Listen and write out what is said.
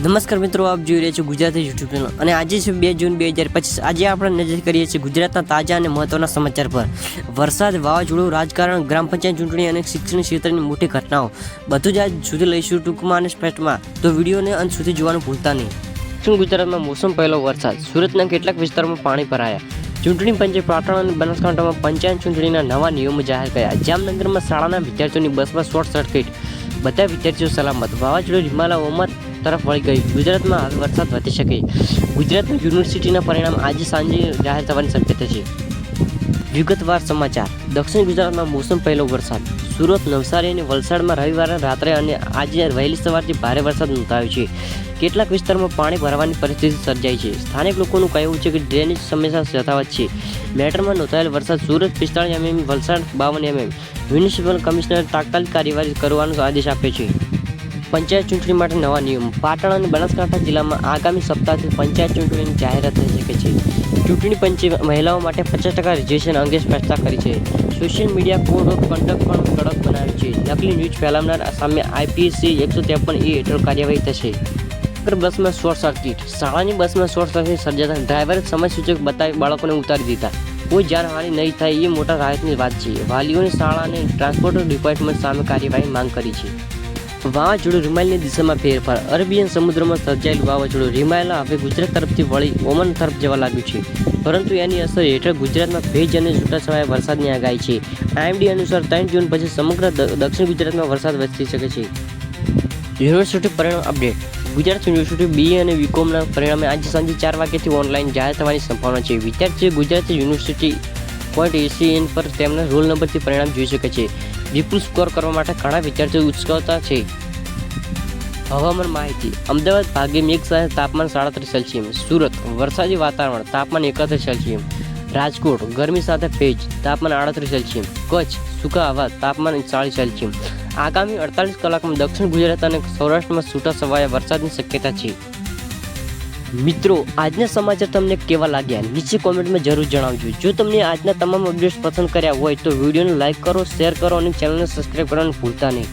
નમસ્કાર મિત્રો, આપ જોઈ રહ્યા છો ગુજરાતી યુટ્યુબ ચેનલ અને આજે છે 2 જૂન 2025। આજે આપણે નજર કરીએ છીએ ગુજરાતના તાજા અને મહત્વના સમાચાર પર। વરસાદ, વાવાઝોડું, રાજકારણ, ગ્રામ પંચાયત ચૂંટણી અને શિક્ષણ ક્ષેત્રની મોટી ઘટનાઓ બધું જ આજ સુધી લઈશું ટૂંકમાં અને સ્પષ્ટમાં, તો વિડીયોને અંત સુધી જોવાનું ભૂલતા નહીં। દક્ષિણ ગુજરાતમાં મોસમ પહેલો વરસાદ, સુરતના કેટલાક વિસ્તારોમાં પાણી ભરાયા। ચૂંટણી પંચે પાટણ અને બનાસકાંઠામાં પંચાયત ચૂંટણીના નવા નિયમો જાહેર કર્યા। જામનગરમાં શાળાના વિદ્યાર્થીઓની બસમાં શોર્ટ સર્કિટ, બધા વિદ્યાર્થીઓ સલામત। વાવાઝોડું હિમાલય ઓમર તરફ વળી ગયું, ગુજરાતમાં હવે વરસાદ વધી શકે। ગુજરાતની યુનિવર્સિટીના પરિણામ આજે સાંજે જાહેર થવાની શક્યતા છે। વિગતવાર સમાચાર। દક્ષિણ ગુજરાતમાં મોસમ પહેલો વરસાદ, સુરત, નવસારી અને વલસાડમાં રવિવારે રાત્રે અને આજે વહેલી સવારથી ભારે વરસાદ નોંધાયો છે। કેટલાક વિસ્તારમાં પાણી ભરાવાની પરિસ્થિતિ સર્જાઈ છે। સ્થાનિક લોકોનું કહેવું છે કે ડ્રેનેજ સમસ્યા યથાવત છે। મેટરમાં નોંધાયેલ વરસાદ Surat 45 mm, Valsad 52 mm। Municipal કમિશનરે તાત્કાલિક કાર્યવાહી કરવાનો આદેશ આપ્યો છે। પંચાયત ચૂંટણી માટે નવા નિયમો। પાટણ અને બનાસકાંઠા જિલ્લામાં આગામી સપ્તાહથી પંચાયત ચૂંટણીની જાહેરાત થઈ શકે છે। ચૂંટણી પંચે મહિલાઓ માટે 50% રિઝર્વેશન અંગે સ્પષ્ટતા કરી છે। Social media code of conduct પણ કડક બનાવ્યું છે। નકલી ન્યૂઝ ફેલાવનાર સામે IPC 153A હેઠળ કાર્યવાહી થશે। બસમાં શોર્ટ સર્કિટ, શાળાની બસમાં શોર્ટ સર્કિટ સર્જાતા ડ્રાઈવરે સમય સૂચક બતાવી બાળકોને ઉતારી દીધા। કોઈ જાનહાનિ નહીં થાય એ મોટા રાહતની વાત છે। વાલીઓની શાળા અને ટ્રાન્સપોર્ટ ડિપાર્ટમેન્ટ સામે કાર્યવાહી માંગ કરી છે। વાવાઝોડું રિમાઇલની દિશામાં ફેરફાર, અરેબિયન સમુદ્રમાં સર્જાયેલું વાવાઝોડું રિમાઇલ હવે ગુજરાત તરફથી વળી ઓમન તરફ જવા લાગ્યું છે, પરંતુ એની અસર હેઠળ ગુજરાતમાં ભેજ અને છૂટાછવાયા વરસાદની આગાહી છે। IMD અનુસાર 3 જૂન પછી સમગ્ર દક્ષિણ ગુજરાતમાં વરસાદ વરસી શકે છે। યુનિવર્સિટી પરિણામ અપડેટ। ગુજરાત યુનિવર્સિટી BA અને BComના પરિણામે આજે સાંજે 4 વાગ્યાથી ઓનલાઈન જાહેર થવાની સંભાવના છે। વિદ્યાર્થીઓ ગુજરાત યુનિવર્સિટી .acn પર તેમના રોલ નંબરથી પરિણામ જોઈ શકે છે। વિપુલ સ્કોર કરવા માટે ઘણા વિદ્યાર્થીઓ ઉત્સુકતા છે। હવામાન માહિતી। અમદાવાદ ભાગે મેઘ સાથે તાપમાન 37 સેલ્સિયસ। સુરત વરસાદી વાતાવરણ, તાપમાન 71 સેલ્સિયસ। રાજકોટ ગરમી સાથે ભેજ, તાપમાન 38 સેલ્સિયસ। કચ્છ સૂકા હવા, તાપમાન 40 સેલ્સિયસ। આગામી 48 કલાકમાં દક્ષિણ ગુજરાત અને સૌરાષ્ટ્રમાં છૂટા છવાયા વરસાદની શક્યતા છે। મિત્રો, આજના સમાચાર તમને કેવા લાગ્યા નીચે કોમેન્ટમાં જરૂર જણાવજો। જો તમને આજના તમામ અપડેટ્સ પસંદ કર્યા હોય તો વિડીયોને લાઇક કરો, શેર કરો અને ચેનલને સબસ્ક્રાઈબ કરવાનું ભૂલતા નહીં।